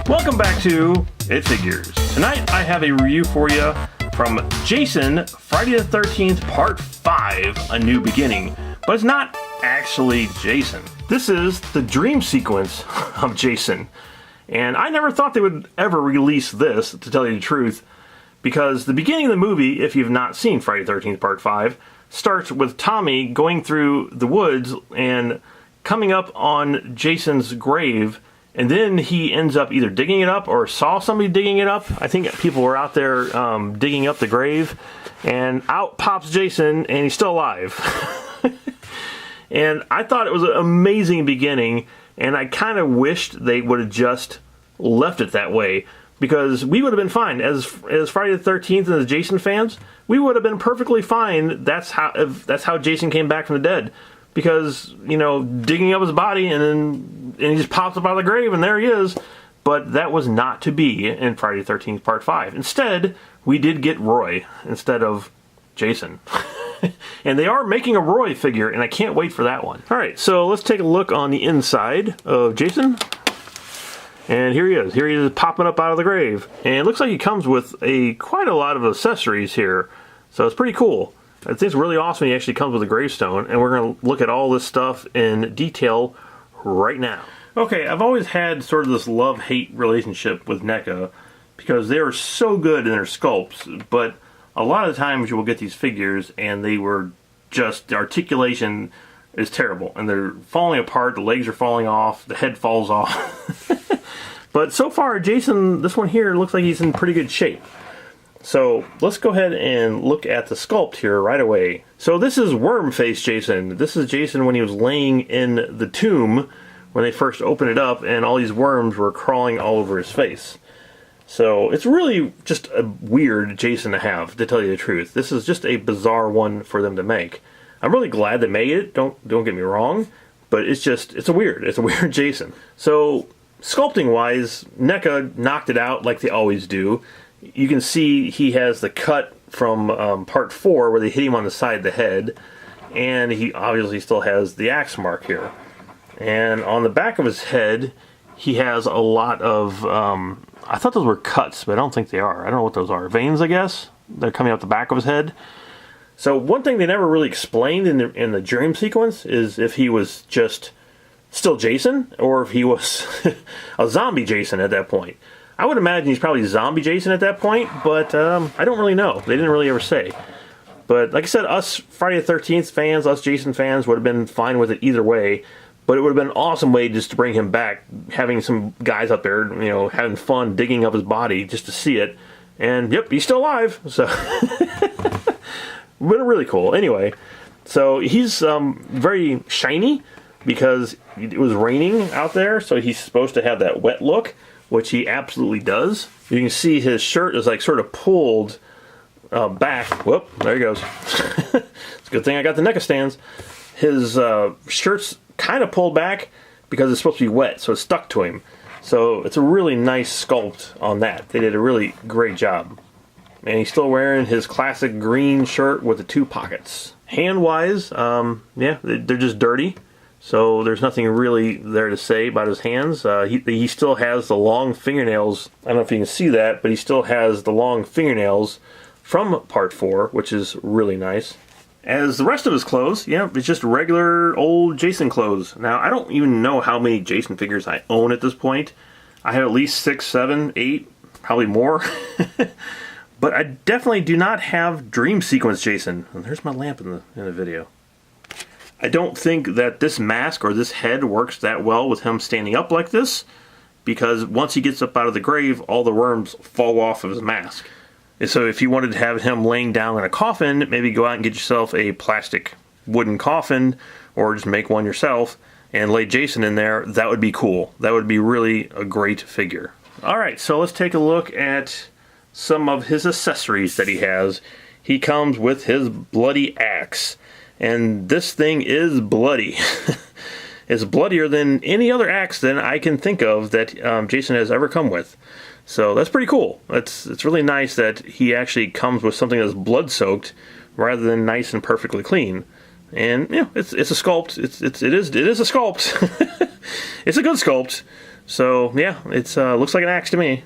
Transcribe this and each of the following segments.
Welcome back to It Figures. Tonight I have a review for you from Jason, Friday the 13th, Part 5, A New Beginning. But it's not actually Jason. This is the dream sequence of Jason. And I never thought they would ever release this, to tell you the truth, because the beginning of the movie, if you've not seen Friday the 13th Part 5, starts with Tommy going through the woods and coming up on Jason's grave, and then he ends up either digging it up or saw somebody digging it up. I think people were out there digging up the grave, and out pops Jason, and he's still alive. And I thought it was an amazing beginning, and I kind of wished they would have just left it that way, because we would have been fine. As Friday the 13th and as Jason fans, we would have been perfectly fine. That's how Jason came back from the dead. Because, you know, digging up his body and he just pops up out of the grave and there he is. But that was not to be in Friday the 13th Part 5. Instead, we did get Roy instead of Jason. And they are making a Roy figure, and I can't wait for that one. Alright, so let's take a look on the inside of Jason. And here he is. Here he is popping up out of the grave. And it looks like he comes with quite a lot of accessories here. So it's pretty cool. I think it's really awesome he actually comes with a gravestone. And we're going to look at all this stuff in detail right now. Okay, I've always had sort of this love-hate relationship with Neca, because they are so good in their sculpts. But a lot of times you will get these figures and they were just, the articulation is terrible. And they're falling apart, the legs are falling off, the head falls off. But so far, Jason, this one here, looks like he's in pretty good shape. So let's go ahead and look at the sculpt here right away. So this is Worm Face Jason. This is Jason when he was laying in the tomb when they first opened it up, and all these worms were crawling all over his face. So it's really just a weird Jason to have, to tell you the truth. This is just a bizarre one for them to make. I'm really glad they made it, don't get me wrong, but it's a weird Jason. So sculpting wise, Neca knocked it out like they always do. You can see he has the cut from Part 4 where they hit him on the side of the head, and he obviously still has the axe mark here. And on the back of his head, he has a lot of, I thought those were cuts, but I don't think they are. I don't know what those are. Veins, I guess? They're coming out the back of his head. So one thing they never really explained in the dream sequence is if he was just still Jason, or if he was a zombie Jason at that point. I would imagine he's probably zombie Jason at that point, but I don't really know. They didn't really ever say. But like I said, us Friday the 13th fans, us Jason fans, would have been fine with it either way. But it would have been an awesome way just to bring him back, having some guys up there, you know, having fun digging up his body just to see it. And yep, he's still alive. So, but really cool. Anyway, so he's very shiny, because it was raining out there, so he's supposed to have that wet look, which he absolutely does. You can see his shirt is like sort of pulled back. Whoop, there he goes. It's a good thing I got the Neca stands. His shirt's kind of pulled back because it's supposed to be wet, so it's stuck to him. So it's a really nice sculpt on that. They did a really great job. And he's still wearing his classic green shirt with the 2 pockets. Hand-wise, yeah, they're just dirty. So there's nothing really there to say about his hands. He still has the long fingernails. I don't know if you can see that, but he still has the long fingernails from Part 4, which is really nice. As the rest of his clothes, yeah, it's just regular old Jason clothes. Now, I don't even know how many Jason figures I own at this point. I have at least 6, 7, 8, probably more. But I definitely do not have Dream Sequence Jason. And there's my lamp in the video. I don't think that this mask or this head works that well with him standing up like this, because once he gets up out of the grave, all the worms fall off of his mask. And so if you wanted to have him laying down in a coffin, maybe go out and get yourself a plastic wooden coffin, or just make one yourself and lay Jason in there. That would be cool. That would be really a great figure. Alright, so let's take a look at some of his accessories that he has. He comes with his bloody axe. And this thing is bloody. It's bloodier than any other axe that I can think of that Jason has ever come with. So that's pretty cool. It's really nice that he actually comes with something that's blood-soaked rather than nice and perfectly clean. And it's a sculpt. It is a sculpt. It's a good sculpt. So yeah, it's looks like an axe to me.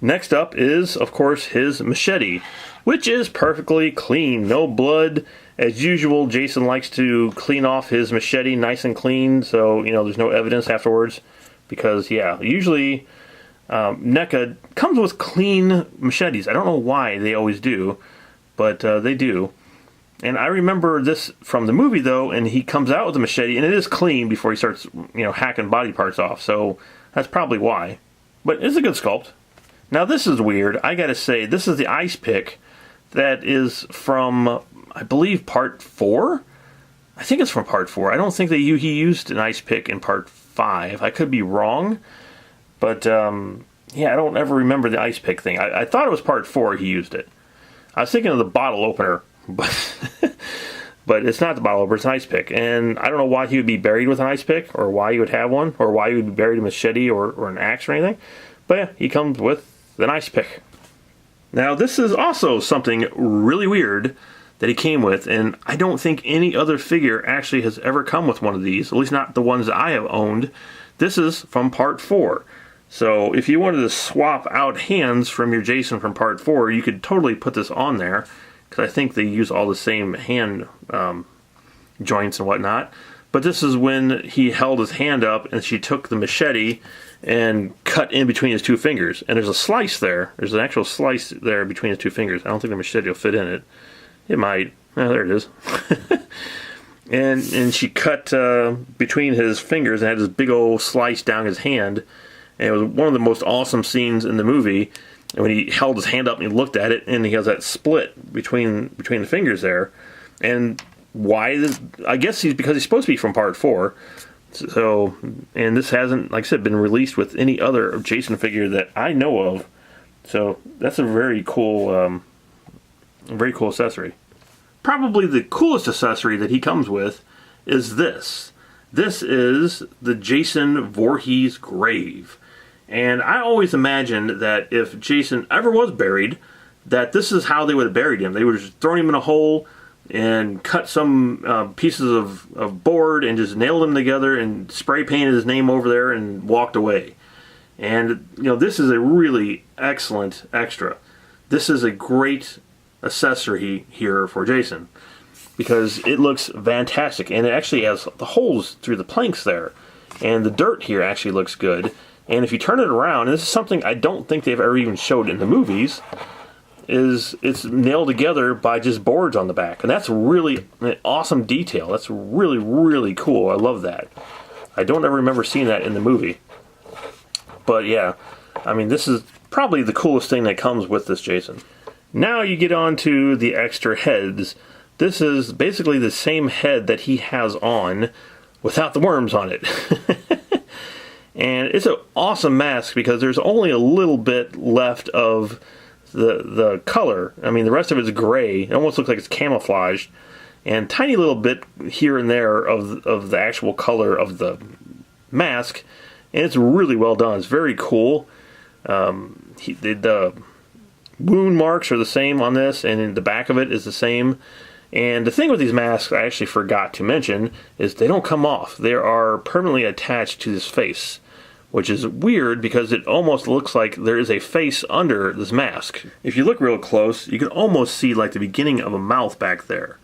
Next up is, of course, his machete, which is perfectly clean, no blood. As usual, Jason likes to clean off his machete nice and clean, so there's no evidence afterwards. Because yeah, usually Neca comes with clean machetes. I don't know why they always do, but they do. And I remember this from the movie, though, and he comes out with a machete, and it is clean before he starts, hacking body parts off. So that's probably why. But it's a good sculpt. Now, this is weird. I gotta say, this is the ice pick that is from, I believe, part 4? I think it's from part 4. I don't think that he used an ice pick in part 5. I could be wrong. But, yeah, I don't ever remember the ice pick thing. I thought it was part 4 he used it. I was thinking of the bottle opener. But it's not the bottle opener, it's an ice pick. And I don't know why he would be buried with an ice pick, or why he would have one, or why he would be buried with a machete or an axe or anything. But yeah, he comes with an ice pick. Now, this is also something really weird that he came with, and I don't think any other figure actually has ever come with one of these, at least not the ones that I have owned. This is from part 4. So if you wanted to swap out hands from your Jason from part 4, you could totally put this on there, because I think they use all the same hand joints and whatnot. But this is when he held his hand up and she took the machete and cut in between his two fingers. And there's a slice there. There's an actual slice there between his two fingers. I don't think the machete will fit in it. It might. Oh, there it is. and she cut between his fingers and had this big old slice down his hand. And it was one of the most awesome scenes in the movie. And when he held his hand up and he looked at it, and he has that split between the fingers there. And why this? I guess because he's supposed to be from part 4. So, and this hasn't, like I said, been released with any other Jason figure that I know of. So that's a very cool accessory. Probably the coolest accessory that he comes with is this. This is the Jason Voorhees grave. And I always imagined that if Jason ever was buried, that this is how they would have buried him. They would have just thrown him in a hole and cut some pieces of board and just nailed them together and spray painted his name over there and walked away. And, this is a really excellent extra. This is a great accessory here for Jason because it looks fantastic. And it actually has the holes through the planks there. And the dirt here actually looks good. And if you turn it around, and this is something I don't think they've ever even showed in the movies, is it's nailed together by just boards on the back. And that's really an awesome detail. That's really, really cool. I love that. I don't ever remember seeing that in the movie. But yeah, I mean, this is probably the coolest thing that comes with this Jason. Now you get on to the extra heads. This is basically the same head that he has on without the worms on it. And it's an awesome mask because there's only a little bit left of the color. I mean, the rest of it's gray. It almost looks like it's camouflaged. And tiny little bit here and there of the actual color of the mask. And it's really well done. It's very cool. The wound marks are the same on this, and in the back of it is the same. And the thing with these masks I actually forgot to mention is they don't come off. They are permanently attached to this face, which is weird because it almost looks like there is a face under this mask. If you look real close, you can almost see like the beginning of a mouth back there,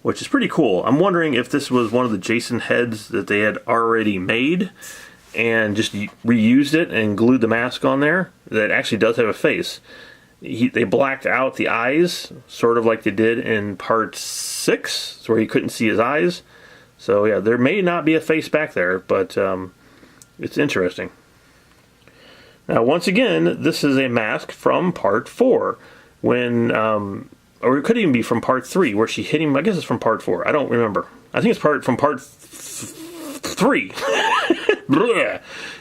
which is pretty cool. I'm wondering if this was one of the Jason heads that they had already made and just reused it and glued the mask on there. That actually does have a face. They blacked out the eyes, sort of like they did in part 6, where you couldn't see his eyes. So yeah, there may not be a face back there, but it's interesting. Now, once again, this is a mask from part 4, when, or it could even be from part 3, where she hit him. I guess it's from part 4. I don't remember. I think it's from part 3.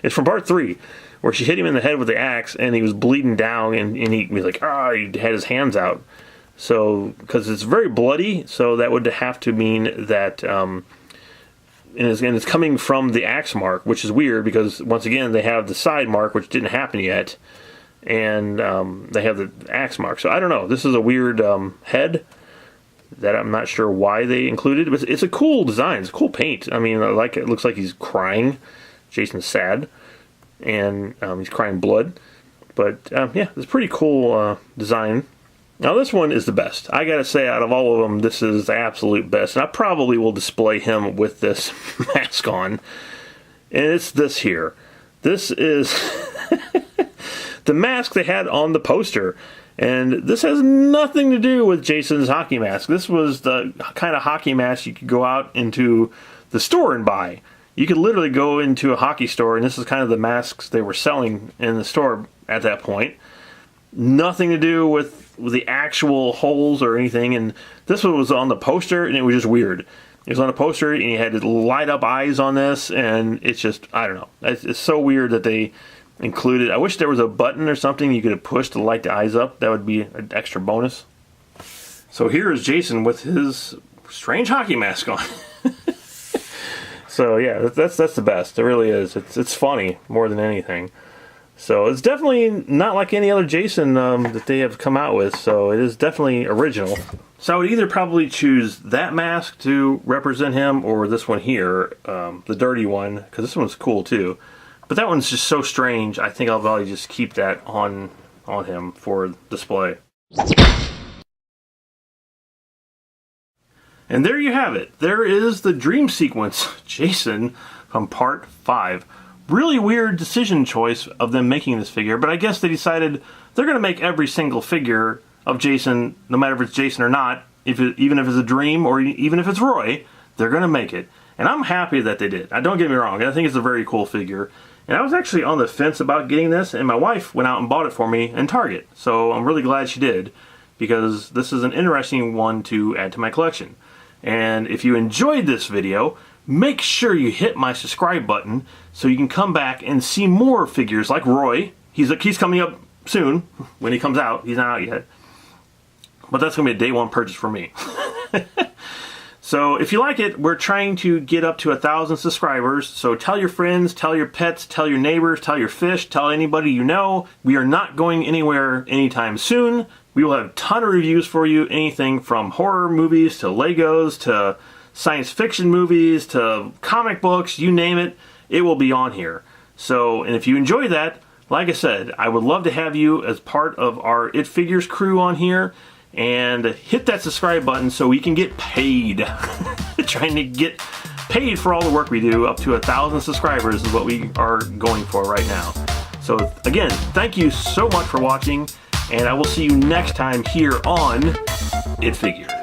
It's from part 3. Where she hit him in the head with the axe, and he was bleeding down, and he was like, he had his hands out. So, because it's very bloody, so that would have to mean that, and it's coming from the axe mark, which is weird, because, once again, they have the side mark, which didn't happen yet, and they have the axe mark. So, I don't know. This is a weird head, that I'm not sure why they included, but it's a cool design. It's a cool paint. I mean, I like it. It looks like he's crying. Jason's sad, and he's crying blood. But yeah, it's a pretty cool design. Now this one is the best. I gotta say, out of all of them, this is the absolute best. And I probably will display him with this mask on. And it's this here. This is the mask they had on the poster. And this has nothing to do with Jason's hockey mask. This was the kind of hockey mask you could go out into the store and buy. You could literally go into a hockey store, and this is kind of the masks they were selling in the store at that point. Nothing to do with the actual holes or anything. And this one was on the poster, and it was just weird. It was on a poster, and you had to light up eyes on this, and it's just, I don't know. It's so weird that they included. I wish there was a button or something you could have pushed to light the eyes up. That would be an extra bonus. So here is Jason with his strange hockey mask on. So yeah, that's the best. It really is. It's funny more than anything. So it's definitely not like any other Jason that they have come out with. So it is definitely original. So I would either probably choose that mask to represent him, or this one here, the dirty one, because this one's cool too. But that one's just so strange, I think I'll probably just keep that on him for display. And there you have it. There is the dream sequence Jason from part 5. Really weird decision choice of them making this figure, but I guess they decided they're going to make every single figure of Jason, no matter if it's Jason or not, even if it's a dream or even if it's Roy, they're going to make it. And I'm happy that they did. Don't get me wrong, I think it's a very cool figure. And I was actually on the fence about getting this, and my wife went out and bought it for me in Target. So I'm really glad she did, because this is an interesting one to add to my collection. And if you enjoyed this video, make sure you hit my subscribe button so you can come back and see more figures like Roy. He's coming up soon when he comes out. He's not out yet. But that's going to be a day one purchase for me. So if you like it, we're trying to get up to 1,000 subscribers. So tell your friends, tell your pets, tell your neighbors, tell your fish, tell anybody you know. We are not going anywhere anytime soon. We will have a ton of reviews for you. Anything from horror movies to Legos to science fiction movies to comic books, you name it, it will be on here. So, and if you enjoy that, like I said, I would love to have you as part of our It Figures crew on here. And hit that subscribe button so we can get paid. Trying to get paid for all the work we do. Up to 1,000 subscribers is what we are going for right now. So again, thank you so much for watching, and I will see you next time here on It Figures.